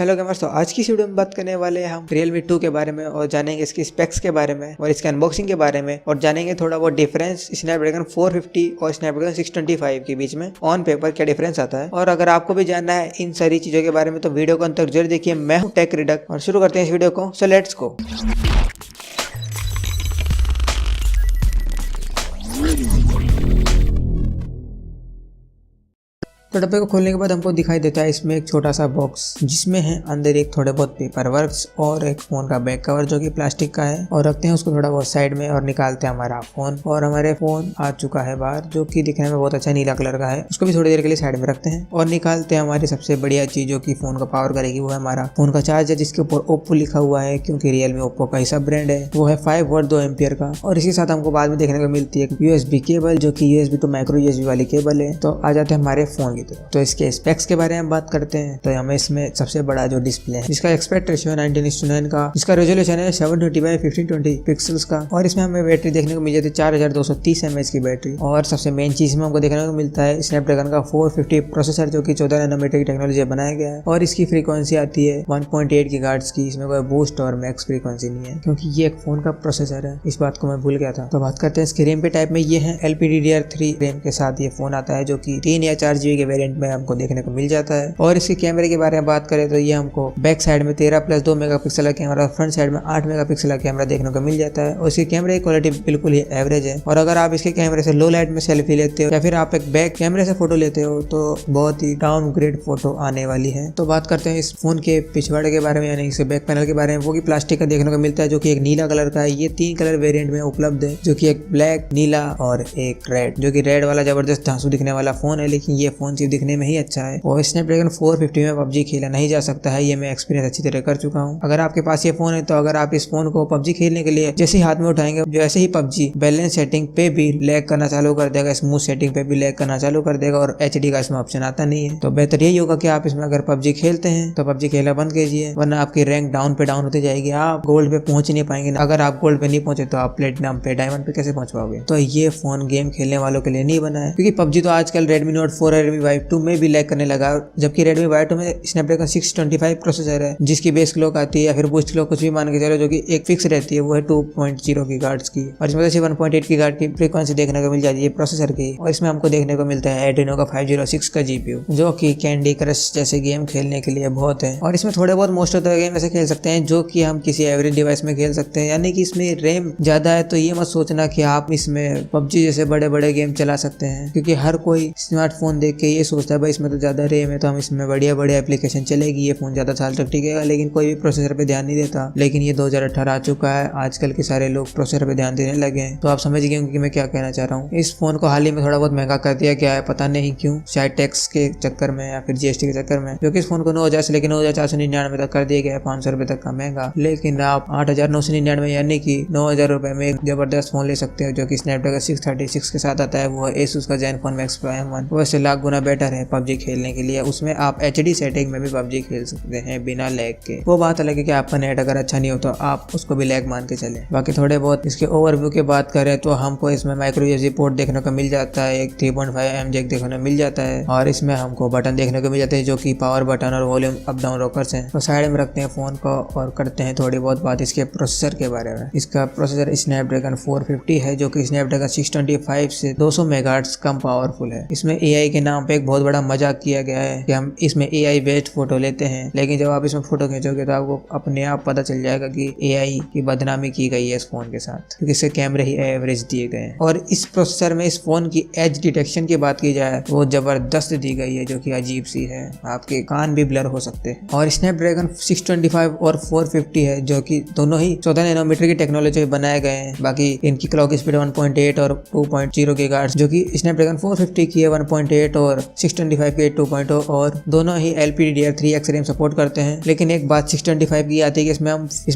Hello gamers, तो आज की इस वीडियो में बात करने वाले हैं हम Realme 2 के बारे में और जानेंगे इसकी स्पेक्स के बारे में और इसके अनबॉक्सिंग के बारे में और जानेंगे थोड़ा बहुत डिफरेंस स्नैपड्रैगन 450 और स्नैपड्रैगन 625 के बीच में ऑन पेपर क्या डिफरेंस आता है। और अगर आपको भी जानना है इन सारी चीजों के बारे में तो वीडियो को अंत तक जरूर देखिए। मैं हूँ टेक रिडक और शुरू करते हैं इस वीडियो को। So let's go. तो डब्बे को खोलने के बाद हमको दिखाई देता है इसमें एक छोटा सा बॉक्स जिसमें है अंदर एक थोड़े बहुत पेपर वर्क्स और एक फोन का बैक कवर जो कि प्लास्टिक का है और रखते हैं उसको थोड़ा बहुत साइड में और निकालते हैं हमारा फोन। और हमारे फोन आ चुका है बाहर जो कि दिखने में बहुत अच्छा नीला कलर का है। उसको भी थोड़ी देर के लिए साइड में रखते हैं और निकालते हैं हमारी सबसे बढ़िया चीज जो कि फोन का पावर करेगी, वो है हमारा फोन का चार्जर जिसके ऊपर ओप्पो लिखा हुआ है क्योंकि Realme ओप्पो का ही सब ब्रांड है। वो है 5 वोल्ट 2 एम्पियर का और इसके साथ हमको बाद में देखने को मिलती है USB केबल जो कि USB टू माइक्रो USB वाली केबल है। तो आ जाते हैं हमारे फोन की तरफ। तो इसके स्पेक्स के बारे में बात करते हैं तो हमें इसमें सबसे बड़ा जो डिस्प्ले है जिसका एक्सपेक्ट रेशियो 19:9 का, जिसका रेजोल्यूशन है 720x1520 पिक्सल्स का और इसमें हमें बैटरी देखने को मिल जाती है 4230 mAh की बैटरी। और सबसे मेन चीज में हमको देखने को मिलता है स्नैपड्रैगन का 450 प्रोसेसर जो कि 14 नैनोमीटर की टेक्नोलॉजी बनाया गया है और इसकी फ्रीक्वेंसी आती है 1.8 गीगाहर्ट्ज की। इसमें कोई बूस्ट और मैक्स फ्रीक्वेंसी नहीं है क्योंकि ये एक फोन का प्रोसेसर है। इस बात को मैं भूल गया था। तो बात करते हैं इसके रैम पे टाइप में। ये है LPDDR3 रैम के साथ ये फोन आता है जो कि 3 या 4 GB के वेरिएंट में हमको देखने को मिल जाता है। और इसके कैमरे के बारे में बात करें तो ये हमको बैक साइड में 13+2 मेगापिक्सल का कैमरा और फ्रंट साइड में 8 मेगापिक्सल का कैमरा देखने को मिल जाता है। और इसकी कैमरे की क्वालिटी बिल्कुल ही एवरेज है। और अगर आप इसके कैमरे से लो लाइट में सेल्फी लेते हो या फिर आप एक बैक कैमरे से फोटो लेते हो तो बहुत ही डाउनग्रेड फोटो आने वाली है। तो बात करते हैं इस फोन के पिछवाड़े के बारे में यानी इसके बैक पैनल के बारे में। वो की प्लास्टिक का देखने को मिलता है जो कि एक नीला कलर का है। ये 3 कलर वेरिएंट में उपलब्ध है जो कि एक ब्लैक, नीला और एक रेड, जो कि रेड वाला जबरदस्त धांसू दिखने वाला फोन है लेकिन ये फोन सिर्फ दिखने में ही अच्छा है। और स्नैपड्रैगन 450 में PUBG खेला नहीं जा सकता है, ये मैं एक्सपीरियंस अच्छी तरह कर चुका हूँ। अगर आपके पास ये फोन है तो अगर आप इस फोन को PUBG खेलने के लिए जैसे ही हाथ में उठाएंगे वैसे ही PUBG बैलेंस सेटिंग पे भी लैग करना चालू कर देगा, स्मूथ सेटिंग पे भी लैग करना चालू कर देगा और HD का इसमें ऑप्शन आता नहीं है। तो बेहतर यही होगा कि आप इसमें अगर PUBG खेलते हैं तो PUBG खेलना बंद कीजिए वरना आपकी रैंक डाउन पे डाउन होती जाएगी। आप गोल्ड पे पहुंच ही नहीं पाएंगे। अगर आप गोल्ड पे नहीं पहुंचे तो आप प्लेटिनम पे, डायमंड पे कैसे पहुंच पाओगे। तो ये फोन गेम खेलने वालों के लिए नहीं बना है क्योंकि PUBG तो आजकल Redmi Note 4 और Redmi Y 2 में भी लैग करने लगा, जबकि Redmi Y 2 में स्नैपड्रैगन 625 प्रोसेसर है जिसकी बेस क्लॉक आती है या फिर बूस्ट क्लॉक कुछ भी मान के चलो जो कि एक फिक्स रहती है, वो है 2.0 गीगाहर्ट्ज की और इसमें से 1.8 गीगाहर्ट्ज की फ्रीक्वेंसी देखने को मिल जाती है प्रोसेसर की। और इसमें हमको देखने को मिलता है एड्रीनो का 506 का GPU जो कि कैंडी क्रश जैसे गेम खेलने के लिए बहुत है। और इसमें थोड़े बहुत मोस्ट ऑफ द गेम ऐसे खेल सकते हैं जो कि हम किसी एवरेज डिवाइस में खेल सकते हैं, यानी कि इसमें रैम ज्यादा है तो ये मत सोचना कि आप इसमें PUBG जैसे बड़े बड़े गेम चला सकते हैं क्योंकि हर कोई स्मार्टफोन देख के ये सोचता है भाई इसमें तो ज्यादा रैम है तो हम इसमें बढ़िया बढ़िया एप्लीकेशन चलेगी, ये फोन ज्यादा साल तक टिकेगा। लेकिन कोई भी प्रोसेसर पे ध्यान नहीं देता। लेकिन ये 2018 आ चुका है, आजकल के सारे लोग प्रोसेसर पे ध्यान देने लगे हैं। तो आप समझ गए होंगे कि मैं क्या कहना चाह रहा हूँ। इस फोन को हाल ही में थोड़ा बहुत महंगा कर दिया गया है, पता नहीं क्यों, शायद टैक्स के चक्कर में या फिर GST के चक्कर में, क्योंकि इस फोन को 9,000 से लेकर 9,499 तक कर दिया गया है, 500 रुपए तक का महंगा। लेकिन आप 8,999 यानी कि 9,000 रुपए में एक जबरदस्त फोन ले सकते हो जो कि स्नैपड्रैगन 636 के साथ आता है। वो है Asus का Zenfone Max Prime 1। वैसे लाख गुना बेटर है PUBG खेलने के लिए। उसमें आप HD सेटिंग में भी PUBG खेल सकते हैं बिना लैग के। वो बात अलग है कि आपका नेट अगर अच्छा नहीं हो तो आप उसको भी लैग मान के चले। बाकी थोड़े बहुत इसके ओवरव्यू की बात करें तो हमको इसमें माइक्रो USB पोर्ट देखने को मिल जाता है, एक 3.5mm जैक देखने को मिल जाता है और इसमें हमको बटन देखने को मिल जाते हैं जो कि पावर बटन और वॉल्यूम अप डाउन रॉकर्स हैं। तो साइड में रखते हैं फोन को और करते हैं थोड़ी बहुत बात इसके प्रोसेसर के बारे में। इसका प्रोसेसर स्नैपड्रैगन 450 है जो कि स्नैपड्रैगन 625 से 200 मेगाहर्ट्ज कम पावरफुल है। इसमें AI के नाम पे एक बहुत बड़ा मजाक किया गया है कि हम इसमें AI बेस्ड फोटो लेते हैं, लेकिन जब आप इसमें फोटो खींचोगे तो आपको अपने आप पता चल जाएगा कि AI की बदनामी की गई है इस फोन के साथ क्योंकि इसके कैमरे ही एवरेज दिए गए हैं। और इस प्रोसेसर में इस फोन की एज डिटेक्शन की बात की जाए वो जबरदस्त दी गई है जो कि अजीब सी है, आपके कान भी ब्लर हो सकते हैं। और स्नैपड्रैगन 625 और 450 है जो कि दोनों ही 14 नैनोमीटर की टेक्नोलॉजी बनाए गए हैं। बाकी इनकी क्लॉक स्पीड 1.8 और 2.0 गीगाहर्ट्ज जो कि स्नैपड्रैगन 450 की है 1.8 और 625 की 2.0 और दोनों ही LPDDR3X रैम सपोर्ट करते हैं। लेकिन एक बात 625 की आती है कि इसमें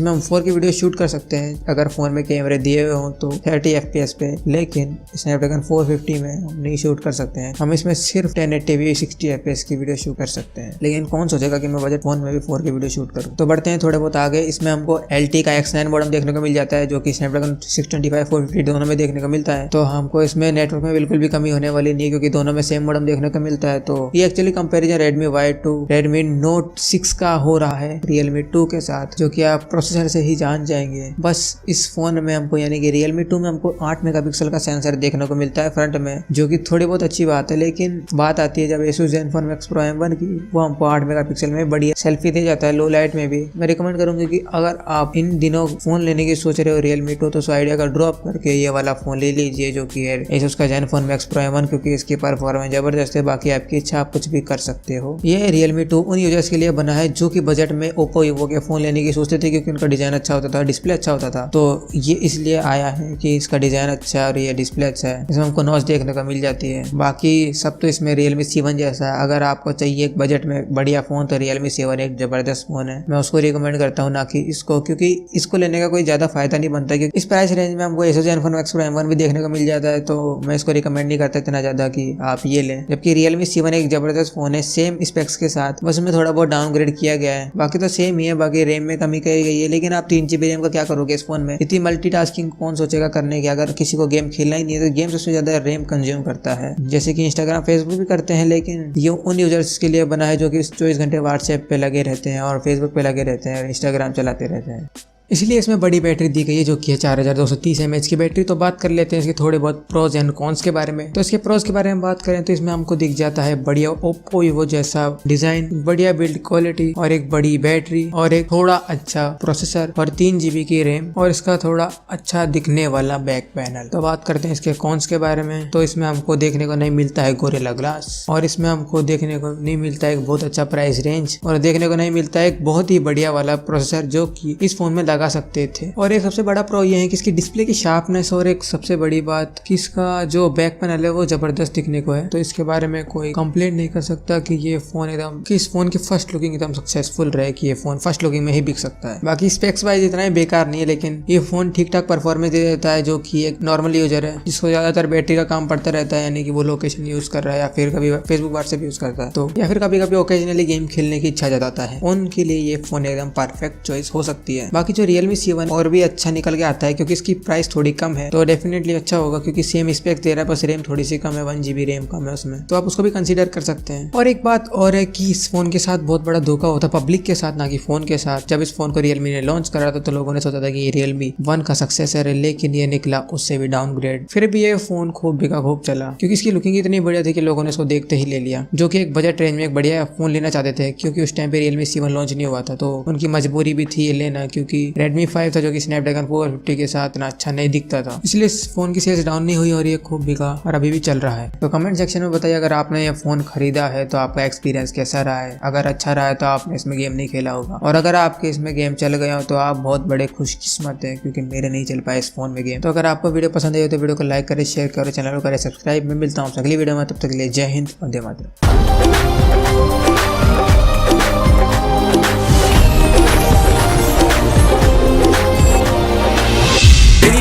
हम 4K वीडियो शूट कर सकते हैं अगर फोन में कैमरे दिए हुए हों तो 30 FPS पे, लेकिन स्नैपड्रैगन 450 में हम नहीं शूट कर सकते हैं। हम इसमें सिर्फ 1080p 60 FPS की वीडियो शूट कर सकते हैं। लेकिन कौन सोचेगा कि मैं बजट फोन में भी 4K वीडियो शूट करूं। तो बढ़ते हैं थोड़े बहुत आगे। इसमें हमको LT का X9 मॉडेम देखने को मिल जाता है जो कि स्नैपड्रैगन 625 450 दोनों में देखने को मिलता है। तो हमको इसमें नेटवर्क में बिल्कुल भी कमी होने वाली नहीं क्योंकि दोनों में सेम मॉडेम देखने को मिलता है। तो ये actually comparison Redmi Y2 Redmi Note 6 का हो रहा है Realme 2 के साथ, जो कि आप प्रोसेसर से ही जान जाएंगे। बस इस फोन में हमको यानी कि Realme 2 में हमको 8 मेगापिक्सल का सेंसर देखने को मिलता है फ्रंट में, जो कि थोड़ी बहुत अच्छी बात है। लेकिन बात आती है जब Asus Zenfone Max Pro M1 की, वो हमको 8 मेगापिक्सल में बढ़िया सेल्फी दे जाता है लो लाइट में भी। मैं रिकमेंड करूंगी कि अगर आप इन दिनों फोन लेने की सोच रहे हो Realme 2, तो उस आइडिया का ड्रॉप करके ये वाला फोन ले लीजिए जो कि है Asus का Zenfone Max Pro M1, क्योंकि इसकी परफॉर्मेंस जबरदस्त है। बाकी आपकी इच्छा, आप कुछ भी कर सकते हो। ये Realme 2 उन यूजर्स के लिए बना है जो कि बजट में Oppo Evo के फोन लेने की सोचते थे, क्योंकि उनका डिजाइन अच्छा होता था, डिस्प्ले अच्छा होता था। तो ये इसलिए आया है कि इसका डिजाइन अच्छा है और ये डिस्प्ले अच्छा है, इसमें हमको नॉच देखने को मिल जाती है। बाकी सब तो इसमें Realme C1 जैसा है। अगर आपको चाहिए एक बजट में बढ़िया फोन तो Realme C1 एक जबरदस्त फोन है, मैं उसको रिकमेंड करता हूँ, ना कि इसको, क्योंकि इसको लेने का कोई ज्यादा फायदा नहीं बनता। क्योंकि इस प्राइस रेंज में हमको Asus Zenfone Max Pro M1 भी देखने को मिल जाता है, तो मैं इसको रिकमेंड नहीं करता इतना ज्यादा कि आप ये लें। जबकि Realme C1 एक जबरदस्त फोन है सेम स्पेक्स के साथ, बस उसमें थोड़ा बहुत डाउनग्रेड किया गया है, बाकी तो सेम ही है। बाकी रैम में कमी कही गई है, लेकिन आप 3 GB रैम का क्या करोगे इस फोन में? इतनी मल्टीटास्किंग कौन सोचेगा करने की? अगर किसी को गेम खेलना ही नहीं है तो गेम सबसे ज्यादा रैम कंज्यूम करता है, जैसे कि इंस्टाग्राम फेसबुक भी करते हैं। लेकिन ये उन यूजर्स के लिए बना है जो कि 24 घंटे व्हाट्सएप पे लगे रहते हैं और फेसबुक पे लगे रहते हैं और इंस्टाग्राम चलाते रहते हैं। इसलिए इसमें बड़ी बैटरी दी गई है जो कि है 4230 mAh की बैटरी। तो बात कर लेते हैं इसके थोड़े बहुत प्रोज एंड कॉन्स के बारे में। तो इसके प्रोज के बारे में बात करें तो इसमें हमको दिख जाता है बढ़िया Oppo Evo जैसा डिजाइन, बढ़िया बिल्ड क्वालिटी और एक बड़ी बैटरी और एक थोड़ा अच्छा प्रोसेसर और 3 GB की रैम और इसका थोड़ा अच्छा दिखने वाला बैक पैनल। तो बात करते हैं इसके कॉन्स के बारे में। तो इसमें हमको देखने को नहीं मिलता है गोरिल्ला ग्लास, और इसमें हमको देखने को नहीं मिलता है एक बहुत अच्छा प्राइस रेंज, और देखने को नहीं मिलता है एक बहुत ही बढ़िया वाला प्रोसेसर जो कि इस फोन में लगा सकते थे। और एक सबसे बड़ा प्रो ये है कि इसकी डिस्प्ले की शार्पनेस, और एक सबसे बड़ी बात कि इसका जो बैक पैनल है वो जबरदस्त दिखने को है। तो इसके बारे में कोई कंप्लेंट नहीं कर सकता कि ये फोन एकदम, कि इस फोन की फर्स्ट लुकिंग एकदम सक्सेसफुल रहे, कि ये फोन फर्स्ट लुकिंग में ही बिक सकता है। बाकी स्पेक्स वाइज इतना ही बेकार नहीं है, लेकिन ये फोन ठीक ठाक परफॉर्मेंस दे देता है, जो कि एक नॉर्मल यूजर है जिसको ज्यादातर बैटरी का काम पड़ता रहता है, यानी कि वो लोकेशन यूज कर रहा है या फिर कभी फेसबुक व्हाट्सएप यूज करता है, तो या फिर कभी कभी ओकेजनली गेम खेलने की इच्छा जताता है, उनके लिए ये फोन एकदम परफेक्ट चॉइस हो सकती है। बाकी जो Realme C1 और भी अच्छा निकल के आता है, क्योंकि इसकी प्राइस थोड़ी कम है, तो डेफिनेटली अच्छा होगा, क्योंकि सेम स्पेक दे रहा है, बस रैम थोड़ी सी कम है, 1 GB रैम कम है उसमें, तो आप उसको भी कंसीडर कर सकते हैं। और एक बात और है कि इस फोन के साथ बहुत बड़ा धोखा होता है पब्लिक के साथ, ना कि फोन के साथ। जब इस फोन को Realme ने लॉन्च करा था तो लोगों ने सोचा था कि ये Realme 1 का सक्सेसर है, लेकिन ये निकला उससे भी डाउनग्रेड। फिर भी ये फोन खूब बिका खूब चला, क्योंकि इसकी लुकिंग इतनी बढ़िया थी कि लोगों ने इसको देखते ही ले लिया, जो कि एक बजट रेंज में एक बढ़िया फोन लेना चाहते थे, क्योंकि उस टाइम पे Realme C1 लॉन्च नहीं हुआ था, तो उनकी मजबूरी भी थी ये लेना, क्योंकि Redmi 5 था जो कि Snapdragon 450 के साथ ना अच्छा नहीं दिखता था, इसलिए इस फोन की सेल्स डाउन नहीं हुई और ये खूब बिका और अभी भी चल रहा है। तो कमेंट सेक्शन में बताइए अगर आपने ये फोन खरीदा है तो आपका एक्सपीरियंस कैसा रहा है। अगर अच्छा रहा है तो आपने इसमें गेम नहीं खेला होगा, और अगर आपके इसमें गेम चल गया हो तो आप बहुत बड़े खुशकिस्मत हैं, क्योंकि मेरे नहीं चल पाए इस फोन में गेम। तो अगर आपको वीडियो पसंद आई हो तो वीडियो को लाइक करें, शेयर करें, चैनल को करें सब्सक्राइब। मैं मिलता हूँ अगली वीडियो में, तब तक के लिए जय हिंद, वंदे मातरम।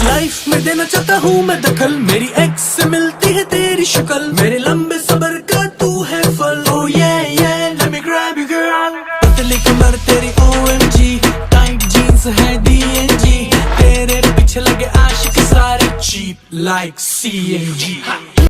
लाइफ में देना चाहता हूँ मैं दखल, मेरी एक्स से मिलती है तेरी शक्ल, मेरे लंबे सबर का तू है फल। Oh yeah yeah, let me grab you girl। पतली कमर तेरी OMG, टाइट जीन्स है DNG, तेरे पीछे लगे आशिक सारे cheap like CNG।